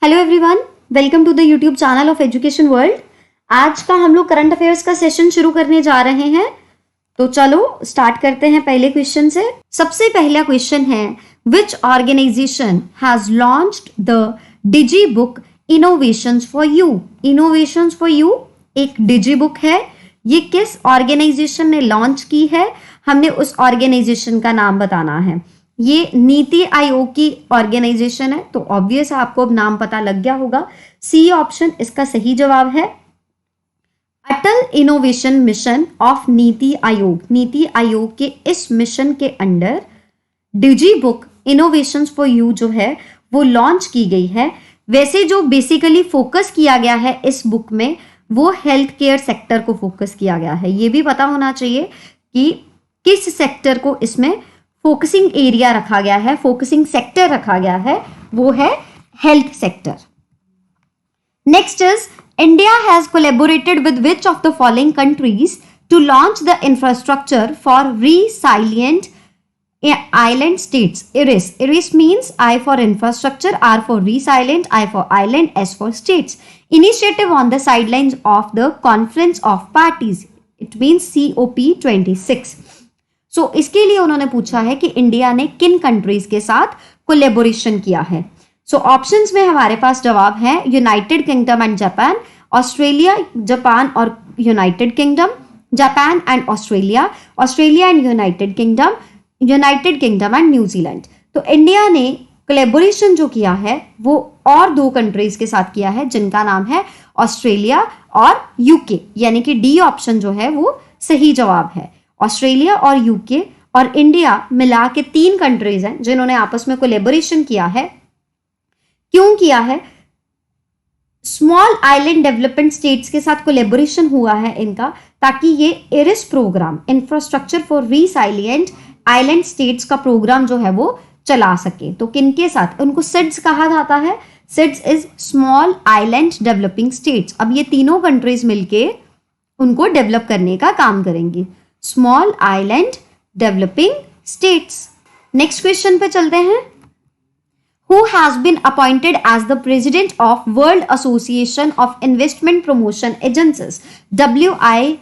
Hello everyone, welcome to the YouTube channel of education world. आज का हम लोग करंट अफेयर्स का सेशन शुरू करने जा रहे हैं, तो चलो स्टार्ट करते हैं पहले क्वेश्चन से। सबसे पहला क्वेश्चन है, which organization has launched the digi book innovations for you. Innovations for you एक डिजी बुक है। ये किस ऑर्गेनाइजेशन ने लॉन्च की है, हमने उस ऑर्गेनाइजेशन का नाम बताना है। ये नीति आयोग की ऑर्गेनाइजेशन है, तो ऑब्वियस आपको अब नाम पता लग गया होगा। सी ऑप्शन इसका सही जवाब है। अटल innovation mission of NITI Aayog. NITI Aayog के इस मिशन के under Digi book innovations for you जो है वो लॉन्च की गई है। वैसे जो बेसिकली फोकस किया गया है इस बुक में वो हेल्थ केयर सेक्टर को फोकस किया गया है। ये भी पता होना चाहिए कि किस सेक्टर को इसमें फोकसिंग एरिया रखा गया है, फोकसिंग सेक्टर रखा गया है, वो है health sector. Next is, India has collaborated with which of the following countries to launch the infrastructure for resilient island states. IRIS. IRIS means I for infrastructure, R for resilient, I for island, S for states. Initiative on the sidelines of the Conference of Parties. It means COP26. So इसके लिए उन्होंने पूछा है कि India ने किन countries के साथ कोलेबोरेशन किया है। सो ऑप्शंस में हमारे पास जवाब है United kingdom and Japan, Australia, Japan और United kingdom, Japan and Australia, Australia and United kingdom, United kingdom and New Zealand. तो इंडिया ने कोलैबोरेशन जो किया है वो और दो कंट्रीज के साथ किया है जिनका नाम है ऑस्ट्रेलिया और यूके, यानी कि डी ऑप्शन जो है वो सही जवाब है। ऑस्ट्रेलिया और यूके और इंडिया मिला के तीन कंट्रीज हैं जिन्होंने आपस में कोलैबोरेशन किया है। क्यों किया है? स्मॉल आइलैंड डेवलपमेंट स्टेट्स के साथ कोलैबोरेशन हुआ है इनका, ताकि ये IRIS program, infrastructure for resilient island states का प्रोग्राम जो है वो चला सके। तो किनके साथ? उनको सिड्स कहा जाता है। Seeds is small island developing states. अब ये तीनों कंट्रीज मिलके उनको डेवलप करने का काम करेंगी, small island developing states. Next question पे चलते हैं। Who has been appointed as the president of World Association of Investment Promotion Agencies, WAIPA?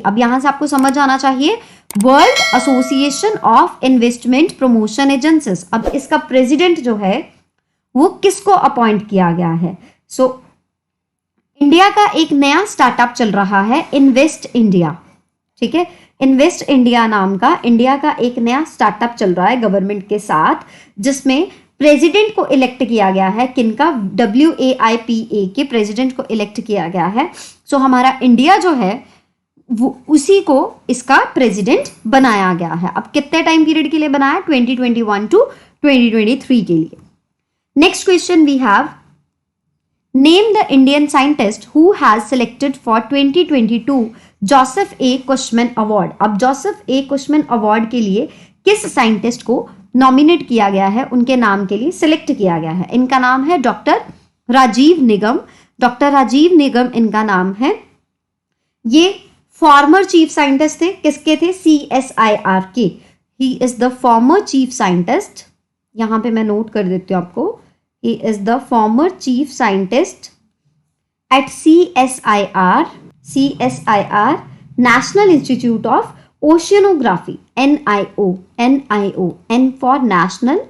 अब यहां से आपको समझ आना चाहिए, world association of investment promotion agencies. अब इसका प्रेसिडेंट जो है वो किसको अपॉइंट किया गया है? सो इंडिया का एक नया स्टार्टअप चल रहा है, इन्वेस्ट इंडिया। ठीक है, इन्वेस्ट इंडिया नाम का इंडिया का एक नया स्टार्टअप चल रहा है गवर्नमेंट के साथ, जिसमें प्रेसिडेंट को इलेक्ट किया गया है। किनका? WAIPA के प्रेसिडेंट को इलेक्ट किया गया है। सो हमारा इंडिया जो है वो उसी को इसका प्रेसिडेंट बनाया गया है। अब कितने टाइम पीरियड के लिए बनाया? 2021 टू 2023 के लिए। Next question we have, name the Indian scientist who has selected for 2022 Joseph A Cushman award. अब जोसेफ ए कुशमैन अवार्ड के लिए किस साइंटिस्ट को नॉमिनेट किया गया है, उनके नाम के लिए सिलेक्ट किया गया है? इनका नाम है डॉक्टर राजीव निगम। डॉक्टर राजीव निगम इनका नाम है। ये फॉर्मर चीफ साइंटिस्ट थे। किसके थे? CSIR के। He is the former chief scientist. यहां पे मैं नोट कर देती हूं आपको, he is the former chief scientist at CSIR, National Institute of Oceanography, NIO, N for National,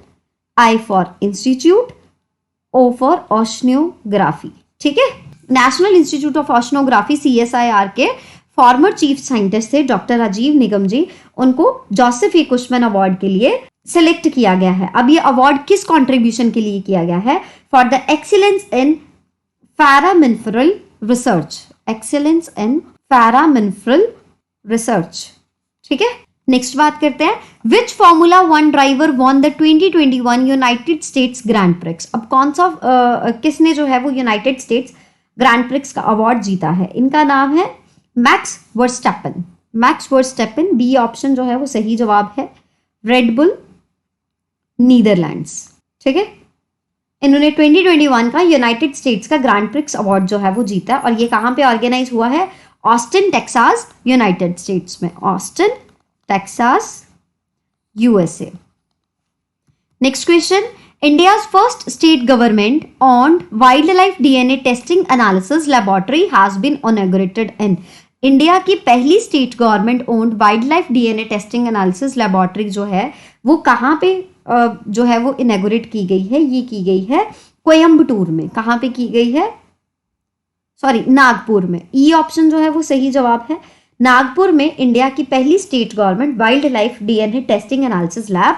I for Institute, O for Oceanography। ठीक है, national institute of oceanography CSIR के फॉर्मर चीफ साइंटिस्ट थे doctor Rajiv निगम जी। उनको Joseph A Cushman award के लिए select किया गया है। अब ये अवार्ड किस कॉन्ट्रीब्यूशन के लिए किया गया है? For the excellence in paramineral research, excellence in paramineral research. ठीक है, नेक्स्ट बात करते हैं, which formula one driver won the 2021 United States Grand Prix. अब कौन सा किसने जो है वो यूनाइटेड स्टेट्स ग्रैंड प्रिक्स का अवार्ड जीता है? इनका नाम है Max Verstappen. Max Verstappen, B option जो है वो सही जवाब है। Red Bull Netherlands. ठीक है, इन्होंने 2021 का यूनाइटेड स्टेट्स का ग्रैंड प्रिक्स अवार्ड जो है वो जीता, और ये कहां पे ऑर्गेनाइज हुआ है? ऑस्टिन टेक्सास, यूनाइटेड स्टेट्स में। Austin Texas, USA। Next question, India's first state government owned wildlife DNA testing analysis laboratory has been inaugurated in. India की पहली state government owned wild life DNA testing analysis laboratory जो है वो कहाँ पे जो है वो इनॉग्रेट की गई है? ये की गई है कोयम्बटूर में। कहाँ पे की गई है? सॉरी, नागपुर में। ई ऑप्शन जो है वो सही जवाब है। नागपुर में इंडिया की पहली state government wildlife DNA testing analysis lab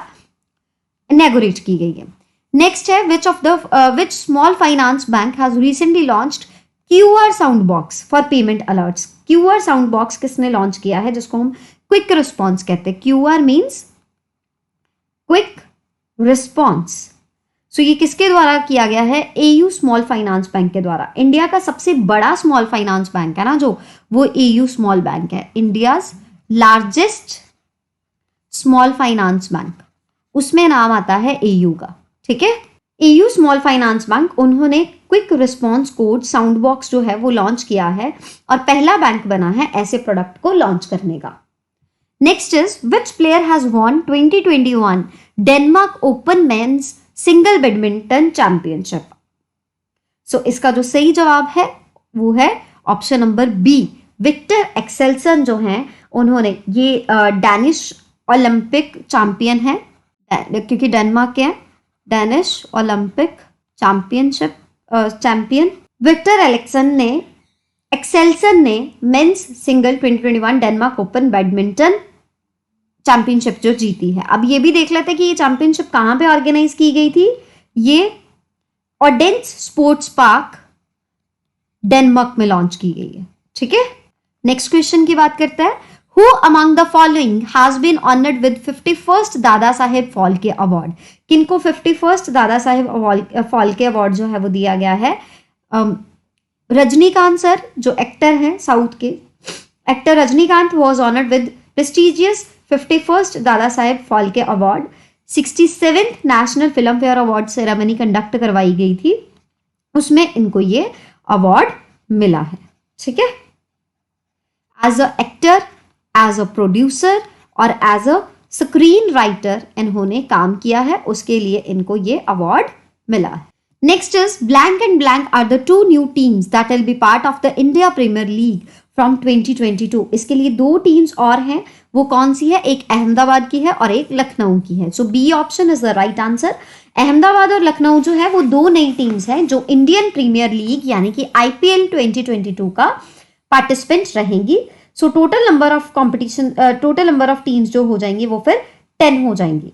inaugurate की गई है। नेक्स्ट है which small finance bank has recently launched QR sound box for payment alerts. QR sound box किसने लॉन्च किया है? जिसको हम क्विक रिस्पॉन्स कहते हैं। QR means quick response. So ये किसके द्वारा किया गया है? AU स्मॉल फाइनेंस बैंक के द्वारा। इंडिया का सबसे बड़ा स्मॉल फाइनेंस बैंक है ना जो, वो AU स्मॉल बैंक है। India's largest small finance bank, उसमें नाम आता है AU का। ठीक है, AU स्मॉल फाइनेंस बैंक, उन्होंने quick response code sound box जो है वो लॉन्च किया है और पहला बैंक बना है ऐसे प्रोडक्ट को लॉन्च करने का। Next is which player has won 2021 Denmark Open men's single badminton championship. So इसका जो सही जवाब है वो है option number B, Viktor Axelsen जो हैं उन्होंने, ये डैनिश ओलंपिक चैंपियन है, क्योंकि डेनमार्क के हैं, Danish Olympic championship champion Viktor Axelsen ने men's single 2021 Denmark Open badminton championship जो जीती है। अब ये भी देख लेते हैं कि ये चैंपियनशिप कहाँ पे ऑर्गेनाइज की गई थी। ये ओडेंस स्पोर्ट्स पार्क डेनमार्क में लॉन्च की गई है। ठीक है, नेक्स्ट क्वेश्चन की बात करते हैं। Who among the following has been honored with 51st Dadasaheb Phalke award? किनको 51st Dadasaheb Phalke award जो है वो दिया गया है? रजनीकांत सर जो एक्टर हैं साउथ के, actor Rajinikanth was honored with prestigious 51st Dadasaheb Phalke award. 67th national film fair award ceremony conduct करवाई गई थी, उसमें इनको ये अवार्ड मिला है। ठीक है, as a actor, as a producer और एज अ स्क्रीन राइटर इन्होंने काम किया है, उसके लिए इनको ये अवार्ड मिला है। Next is blank and blank are the two new teams that will be part of the India Premier League from 2022। इसके लिए दो टीम्स और हैं, वो कौन सी है? एक अहमदाबाद की है और एक लखनऊ की है। So B option is the right answer. Ahmedabad और लखनऊ जो है वो दो नई टीम्स हैं जो इंडियन प्रीमियर लीग यानी कि IPL 2022 का पार्टिसिपेंट रहेंगी। So total number of competition, total number of teams जो हो जाएंगी वो फिर 10 हो जाएंगी।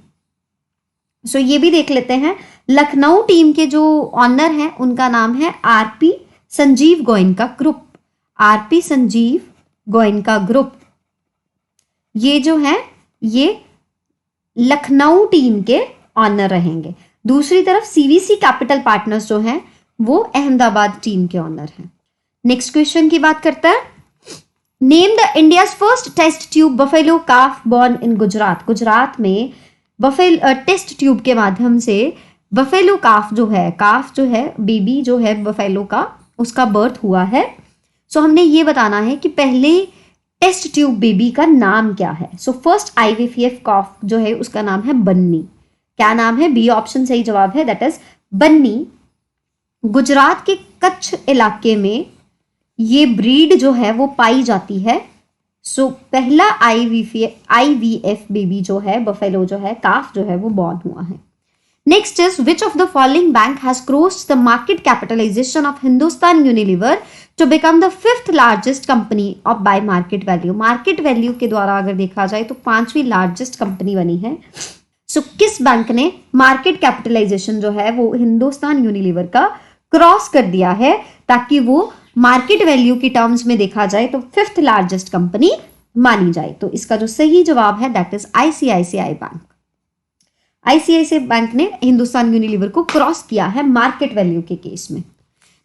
सो ये भी देख लेते हैं। लखनऊ टीम के जो ऑनर हैं उनका नाम है RP Sanjeev Goenka group. RP Sanjeev Goenka group, ये जो है ये लखनऊ टीम के ऑनर रहेंगे। दूसरी तरफ CVC कैपिटल पार्टनर्स जो हैं वो अहमदाबाद टीम के ऑनर हैं। नेक्स्ट क्वेश्चन की बात करते हैं। Name the India's first test tube buffalo calf born in Gujarat. Gujarat में टेस्ट ट्यूब के माध्यम से बफेलो काफ जो है बेबी जो है बफेलो का, उसका बर्थ हुआ है। सो हमने ये बताना है कि पहले टेस्ट ट्यूब बेबी का नाम क्या है। सो फर्स्ट IVF काफ जो है उसका नाम है बन्नी। क्या नाम है? बी ऑप्शन सही जवाब है, दैट इज बन्नी। गुजरात के कच्छ इलाके में ये ब्रीड जो है वो पाई जाती है। सो पहला IVF बेबी जो है बफेलो जो है काफ जो है वो बॉर्न हुआ है। Next is which of the following bank has crossed the market capitalisation of Hindustan Unilever to become the 5th largest company of by market value. Market value के द्वारा अगर देखा जाए तो 5वीं लार्जेस्ट कंपनी बनी है। सो किस बैंक ने मार्केट कैपिटलाइजेशन जो है वो हिंदुस्तान यूनिलीवर का क्रॉस कर दिया है, ताकि वो मार्केट वैल्यू की टर्म्स में देखा जाए तो 5th लार्जेस्ट कंपनी मानी जाए। तो इसका जो सही जवाब है that is ICICI bank. ICICI bank ने हिंदुस्तान यूनिलीवर को क्रॉस किया है मार्केट वैल्यू के केस में।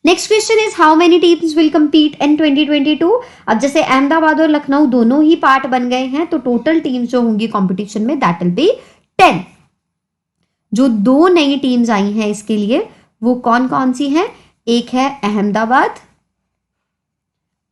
Next question is how many teams will compete in 2022। अब जैसे अहमदाबाद और लखनऊ दोनों ही पार्ट बन गए हैं तो टोटल टीम्स जो होंगी कॉम्पिटिशन में दैट विल बी 10। जो दो नई टीम्स आई हैं इसके लिए वो कौन कौन सी हैं? एक है अहमदाबाद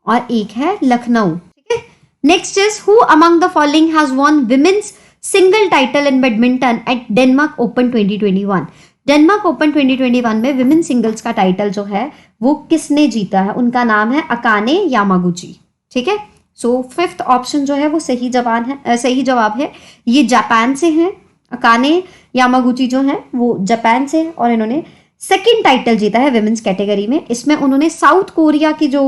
और एक है लखनऊ। ठीक है, next is who among the following has won women's single title in badminton at Denmark Open 2021। Denmark Open 2021 में विमेन सिंगल्स का टाइटल जो है वो किसने जीता है? उनका नाम है अकाने यामागुची। ठीक है, सो फिफ्थ ऑप्शन जो है वो सही जवाब है। ये जापान से हैं, अकाने यामागुची जो है वो जापान से, और इन्होंने सेकंड टाइटल जीता है विमेन्स कैटेगरी में। इसमें उन्होंने साउथ कोरिया की जो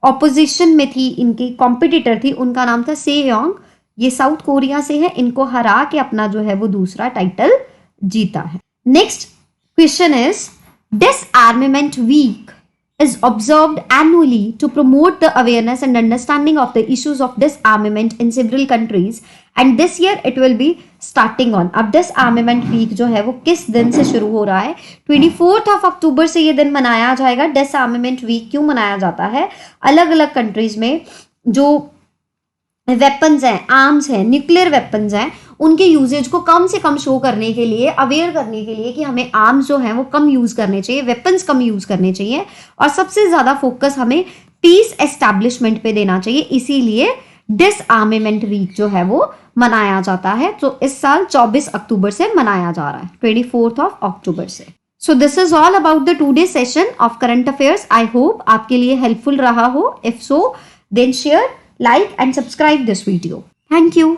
ऑपोजिशन में थी, इनकी कॉम्पिटिटर थी, उनका नाम था सेयोंग। ये साउथ कोरिया से है, इनको हरा के अपना जो है वो दूसरा टाइटल जीता है। Next question is, Disarmament Week is observed annually to promote the awareness and understanding of the issues of disarmament in several countries, and this year it will be starting on। अब Disarmament Week जो है वो किस दिन से शुरू हो रहा है? 24 अक्टूबर से ये दिन मनाया जाएगा। Disarmament Week क्यों मनाया जाता है? अलग अलग कंट्रीज में जो वेपन्स हैं, आर्म्स हैं, न्यूक्लियर वेपन्स हैं, उनके यूजेज को कम से कम शो करने के लिए, अवेयर करने के लिए कि हमें आर्म्स जो हैं वो कम यूज करने चाहिए, वेपन्स कम यूज करने चाहिए, और सबसे ज्यादा फोकस हमें पीस एस्टैब्लिशमेंट पे देना चाहिए। इसीलिए डिसआर्मेमेंट वीक जो है वो मनाया जाता है। तो इस साल 24 अक्टूबर से मनाया जा रहा है, 24 अक्टूबर से। So this is all about the 2 day session of current affairs. I hope आपके लिए हेल्पफुल रहा हो। If so, then share, like and subscribe this video. Thank you.